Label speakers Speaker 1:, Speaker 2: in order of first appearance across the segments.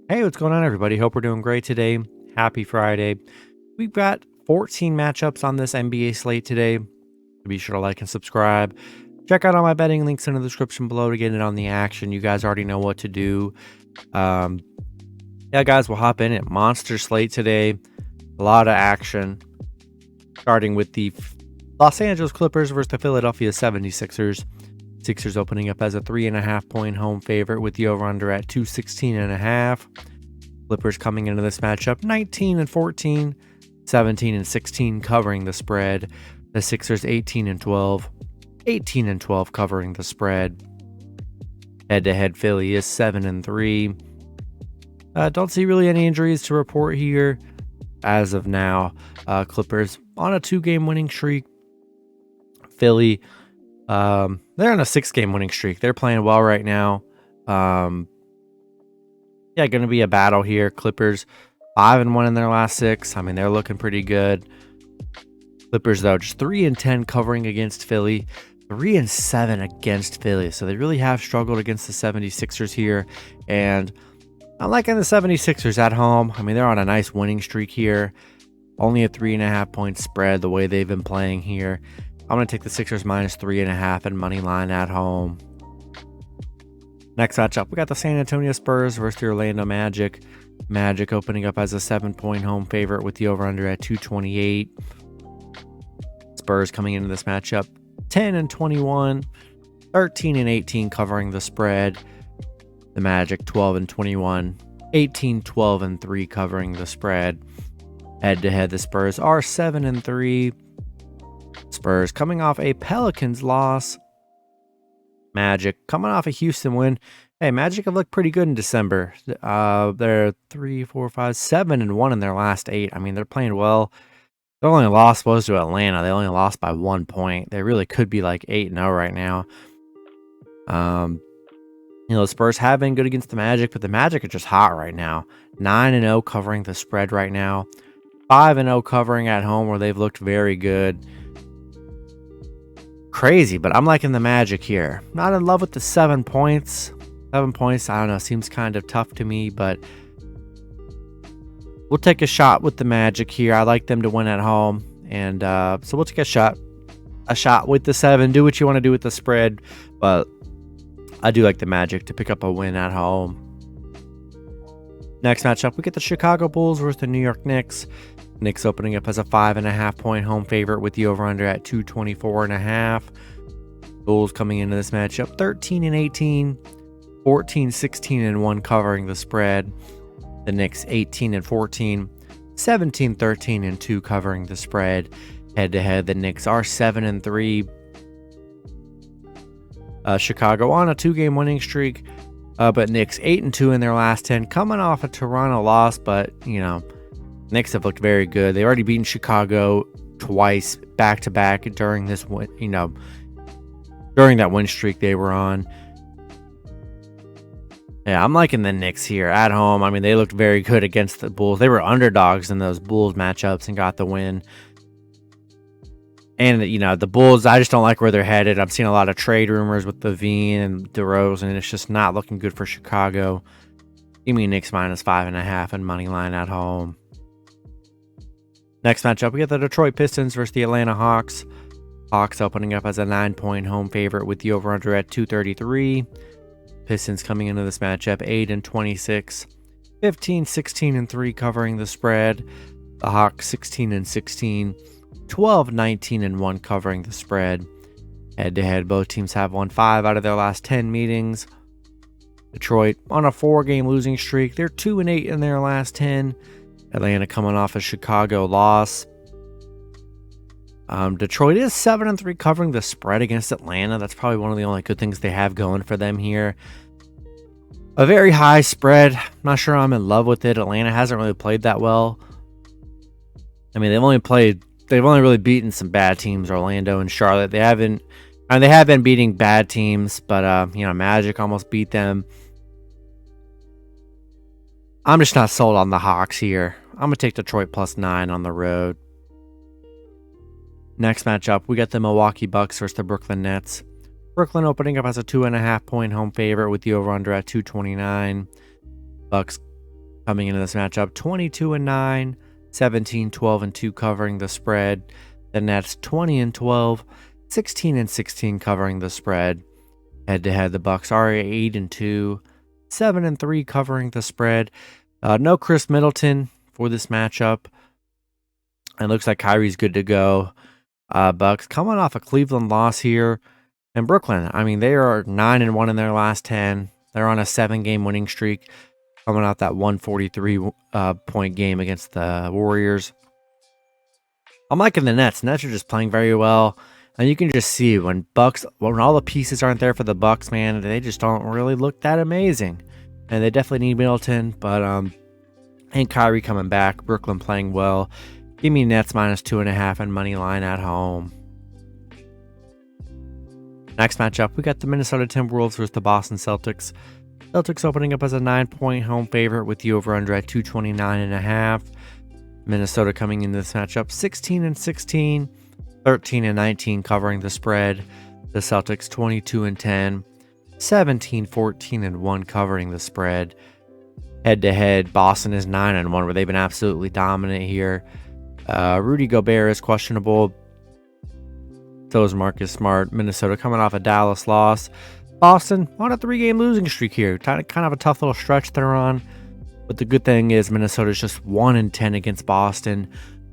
Speaker 1: Hey, what's going on, everybody? Hope we're doing great today. Happy Friday. We've got 14 matchups on this NBA slate today. Be sure to like and subscribe. Check out all my betting links in the description below to get in on the action. You guys already know what to do. Yeah, guys, we'll hop in at monster slate today. A lot of action. Starting with the Los Angeles Clippers versus the Philadelphia 76ers. Sixers opening up as a 3.5-point home favorite with the over-under at 216.5. Clippers coming into this matchup 19-14, 17-16 covering the spread. The Sixers 18-12, 18-12 covering the spread. Head-to-head Philly is 7-3. Don't see really any injuries to report here as of now. Clippers on a 2-game winning streak. Philly, they're on a 6-game winning streak. They're playing well right now. Yeah, going to be a battle here. Clippers 5-1 in their last 6. I mean, they're looking pretty good. Clippers, though, just 3-10 covering against Philly. 3-7 against Philly. So they really have struggled against the 76ers here. And I'm liking the 76ers at home. I mean, they're on a nice winning streak here. Only a 3.5-point spread the way they've been playing here. I'm going to take the Sixers minus 3.5 and money line at home. Next matchup, we got the San Antonio Spurs versus the Orlando Magic. Magic opening up as a 7-point home favorite with the over-under at 228. Spurs coming into this matchup 10-21, 13-18 covering the spread. The Magic 12-21, 18-12-3 covering the spread. Head-to-head, the Spurs are 7-3. Spurs coming off a Pelicans loss. Magic coming off a Houston win. Hey, Magic have looked pretty good in December. They're 7-1 in their last 8. I mean, they're playing well. Their only loss was to Atlanta. They only lost by 1 point. They really could be like 8-0 right now. The Spurs have been good against the Magic, but the Magic are just hot right now. 9-0 covering the spread right now. 5-0 covering at home where they've looked very good. Crazy, but I'm liking the Magic here. Not in love with the 7 points. 7 points, I don't know, seems kind of tough to me, but we'll take a shot with the Magic here. I like them to win at home, and so we'll take a shot with the 7. Do what you want to do with the spread, but I do like the Magic to pick up a win at home. Next matchup, we get the Chicago Bulls versus the New York Knicks. Knicks opening up as a 5.5-point home favorite with the over-under at 224.5. Bulls coming into this matchup 13-18, 14-16-1 covering the spread. The Knicks 18-14, 17-13-2 covering the spread. Head-to-head, the Knicks are 7-3. Chicago on a 2-game winning streak, but Knicks 8-2 in their last 10, coming off a Toronto loss, but Knicks have looked very good. They've already beaten Chicago twice back-to-back during this during that win streak they were on. Yeah, I'm liking the Knicks here at home. I mean, they looked very good against the Bulls. They were underdogs in those Bulls matchups and got the win. And, the Bulls, I just don't like where they're headed. I'm seeing a lot of trade rumors with Levine and DeRozan, and it's just not looking good for Chicago. Give me Knicks minus 5.5 and money line at home. Next matchup, we get the Detroit Pistons versus the Atlanta Hawks. Hawks opening up as a 9-point home favorite with the over-under at 233. Pistons coming into this matchup 8-26, 15-16-3 covering the spread. The Hawks 16-16, 12-19-1 covering the spread. Head-to-head, both teams have won 5 out of their last 10 meetings. Detroit on a 4-game losing streak. They're 2-8 in their last 10. Atlanta coming off a Chicago loss. Detroit is 7-3 covering the spread against Atlanta. That's probably one of the only good things they have going for them here. A very high spread. I'm not sure I'm in love with it. Atlanta hasn't really played that well. I mean, they've only really beaten some bad teams, Orlando and Charlotte. They have been beating bad teams, but Magic almost beat them. I'm just not sold on the Hawks here. I'm going to take Detroit plus 9 on the road. Next matchup, we got the Milwaukee Bucks versus the Brooklyn Nets. Brooklyn opening up as a 2.5-point home favorite with the over-under at 229. Bucks coming into this matchup 22-9, 17-12-2 covering the spread. The Nets 20-12, 16-16 covering the spread. Head-to-head, the Bucks are 8-2, 7-3 covering the spread. No Chris Middleton for this matchup. It looks like Kyrie's good to go. Bucks coming off a Cleveland loss here. And Brooklyn, I mean, they are 9-1 in their last 10. They're on a 7-game winning streak, coming out that 143 point game against the Warriors. I'm liking the Nets. Nets are just playing very well. And you can just see when all the pieces aren't there for the Bucks, man, they just don't really look that amazing. And they definitely need Middleton, but and Kyrie coming back, Brooklyn playing well. Give me Nets -2.5 and money line at home. Next matchup, we got the Minnesota Timberwolves versus the Boston Celtics. Celtics opening up as a 9-point home favorite with the over-under at 229.5. Minnesota coming into this matchup 16-16, 13-19 covering the spread. The Celtics 22-10, 17-14-1 covering the spread. Head-to-head, Boston is 9-1, where they've been absolutely dominant here. Rudy Gobert is questionable. So is Marcus Smart. Minnesota coming off a Dallas loss. Boston on a 3-game losing streak here. Kind of a tough little stretch they're on. But the good thing is Minnesota's just 1-10 against Boston.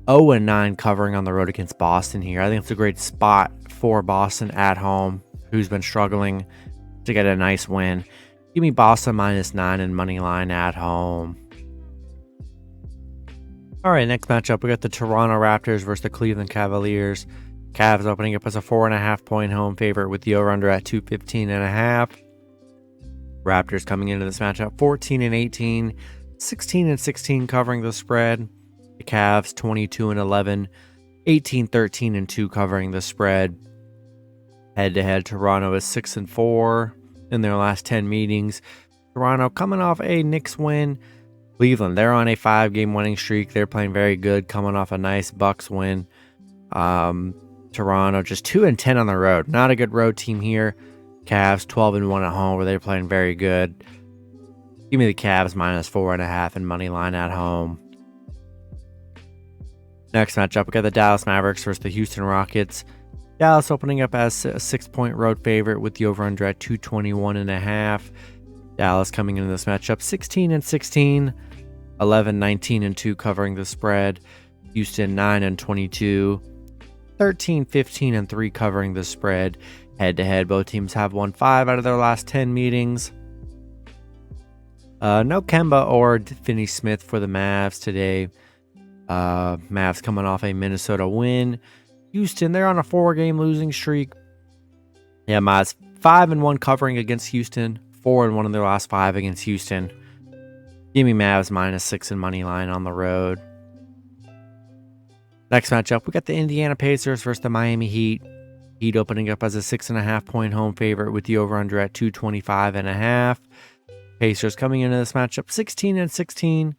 Speaker 1: 0-9 covering on the road against Boston here. I think it's a great spot for Boston at home, who's been struggling to get a nice win. Give me Boston -9 and money line at home. All right, next matchup, we got the Toronto Raptors versus the Cleveland Cavaliers. Cavs opening up as a 4.5-point home favorite with the over-under at 215.5. Raptors coming into this matchup 14-18, 16-16 covering the spread. The Cavs 22-11, 18-13-2 covering the spread. Head-to-head, Toronto is 6-4 in their last 10 meetings. Toronto coming off a Knicks win. Cleveland, they're on a 5-game winning streak. They're playing very good, coming off a nice Bucks win. Toronto just 2-10 on the road. Not a good road team here. Cavs 12-1 at home, where they're playing very good. Give me the Cavs -4.5 and money line at home. Next matchup, we got the Dallas Mavericks versus the Houston Rockets. Dallas opening up as a 6-point road favorite with the over-under at 221.5. Dallas coming into this matchup 16-16, 11-19-2 covering the spread. Houston 9-22, 13-15-3 covering the spread. Head-to-head, both teams have won 5 out of their last 10 meetings. No Kemba or Finney-Smith for the Mavs today. Mavs coming off a Minnesota win. Houston, they're on a 4-game losing streak. Yeah, Mavs 5-1 covering against Houston. 4-1 in their last 5 against Houston. Give me Mavs -6 and money line on the road. Next matchup, we got the Indiana Pacers versus the Miami Heat. Heat opening up as a 6.5-point home favorite with the over-under at 225.5. Pacers coming into this matchup 16-16,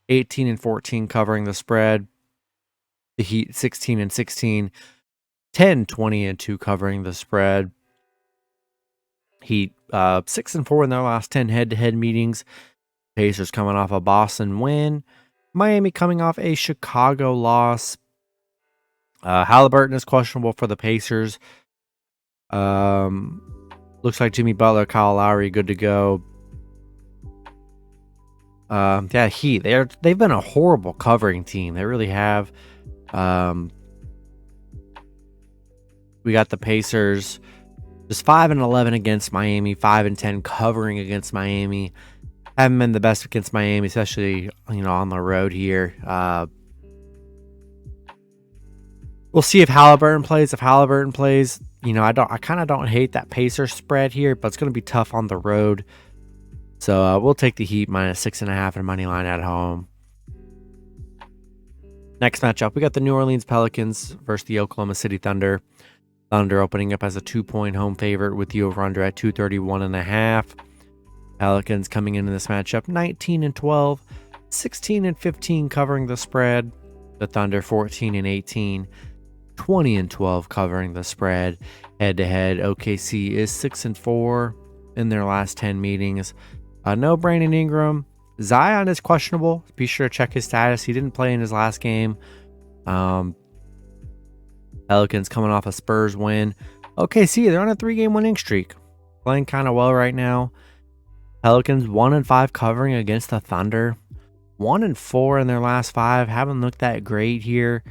Speaker 1: 18-14 covering the spread. The Heat 16-16, 10-20-2 covering the spread. Heat 6-4 in their last 10 head-to-head meetings. Pacers coming off a Boston win. Miami coming off a Chicago loss. Halliburton is questionable for the Pacers. Looks like Jimmy Butler, Kyle Lowry, good to go. Heat. They've been a horrible covering team. They really have. We got the Pacers just 5-11 against Miami, 5-10 covering against Miami. Haven't been the best against Miami, especially on the road here. We'll see if Halliburton plays. If Halliburton plays, I kind of don't hate that Pacers spread here, but it's going to be tough on the road. So we'll take the Heat -6.5 and money line at home. Next matchup, we got the New Orleans Pelicans versus the Oklahoma City Thunder. Thunder opening up as a 2-point home favorite with the over-under at 231.5. Pelicans coming into this matchup 19-12, 16-15 covering the spread. The Thunder 14-18, 20-12 covering the spread. Head-to-head, OKC is 6-4 in their last 10 meetings. No Brandon Ingram, Zion is questionable. Be sure to check his status. He didn't play in his last game. Pelicans coming off a Spurs win. OKC, they're on a 3-game winning streak. Playing kind of well right now. Pelicans 1-5 covering against the Thunder. 1-4 in their last 5. Haven't looked that great here.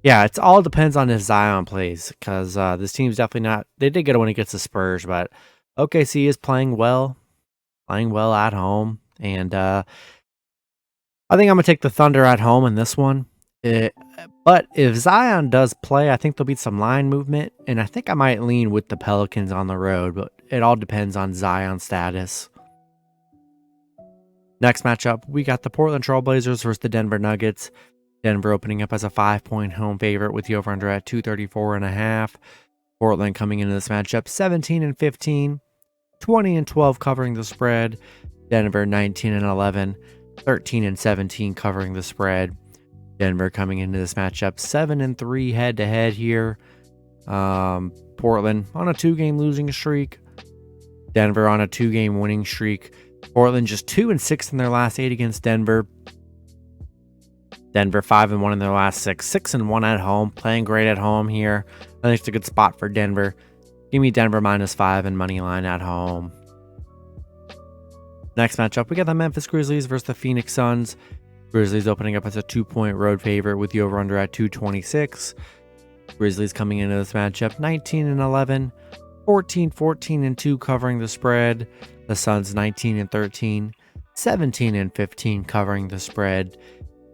Speaker 1: Yeah, it all depends on if Zion plays, because this team's definitely not. They did get a win against the Spurs, but OKC is playing well at home, and I think I'm gonna take the Thunder at home in this one. But if Zion does play, I think there'll be some line movement, and I think I might lean with the Pelicans on the road, but it all depends on Zion's status. Next matchup, we got the Portland Trail Blazers versus the Denver Nuggets. Denver opening up as a 5-point home favorite with the over-under at 234.5. Portland coming into this matchup 17-15, 20-12 covering the spread. Denver 19-11, 13-17 covering the spread. Denver coming into this matchup 7-3 head-to-head here. Portland on a 2-game losing streak. Denver on a 2-game winning streak. Portland just 2-6 in their last 8 against Denver. Denver 5-1 in their last 6. 6-1 at home. Playing great at home here. I think it's a good spot for Denver. Give me Denver -5 and money line at home. Next matchup, we got the Memphis Grizzlies versus the Phoenix Suns. Grizzlies opening up as a 2-point road favorite with the over-under at 226. Grizzlies coming into this matchup 19-11, 14-2 covering the spread. The Suns 19-13, 17-15 covering the spread.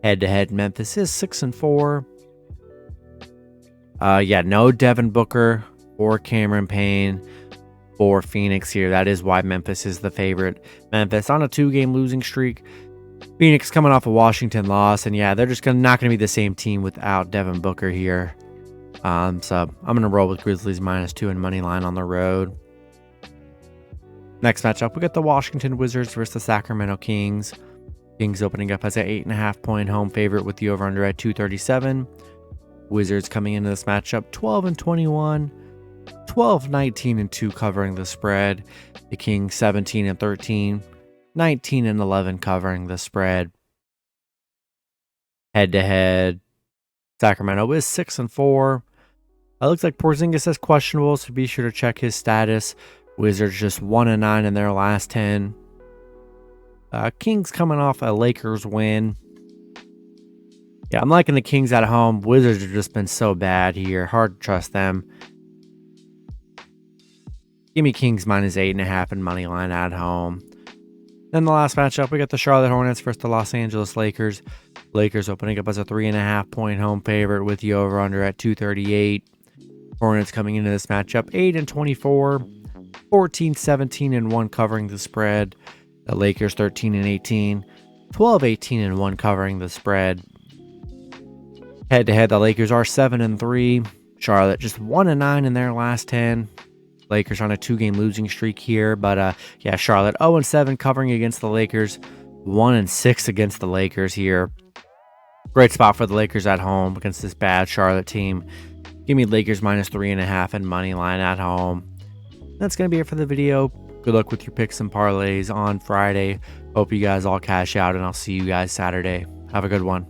Speaker 1: Head-to-head, Memphis is 6-4. No Devin Booker or Cameron Payne for Phoenix here. That is why Memphis is the favorite. Memphis on a 2-game losing streak. Phoenix coming off a Washington loss, and they're just not going to be the same team without Devin Booker here. So I'm going to roll with Grizzlies -2 and money line on the road. Next matchup, we got the Washington Wizards versus the Sacramento Kings. Kings opening up as an 8.5-point home favorite with the over-under at 237. Wizards coming into this matchup 12-21, 12-19-2 covering the spread. The Kings 17-13, 19-11 covering the spread. Head-to-head, Sacramento is 6-4. It looks like Porzingis is questionable, so be sure to check his status. Wizards just 1-9 in their last 10. Kings coming off a Lakers win. I'm liking the Kings at home. Wizards have just been so bad here. Hard to trust them. Give me Kings -8.5 and money line at home. Then the last matchup, we got the Charlotte Hornets versus the Los Angeles Lakers. Lakers opening up as a 3.5-point home favorite with the over-under at 238. Hornets coming into this matchup 8-24, 14-17-1 covering the spread. The Lakers 13-18, 12-18-1 covering the spread. Head-to-head, the Lakers are 7-3. Charlotte just 1-9 in their last 10. Lakers on a 2-game losing streak here, but Charlotte 0-7 covering against the Lakers, 1-6 against the Lakers here. Great spot for the Lakers at home against this bad Charlotte team. Give me Lakers -3.5 and money line at home. That's going to be it for the video. Good luck with your picks and parlays on Friday. Hope you guys all cash out, and I'll see you guys Saturday. Have a good one.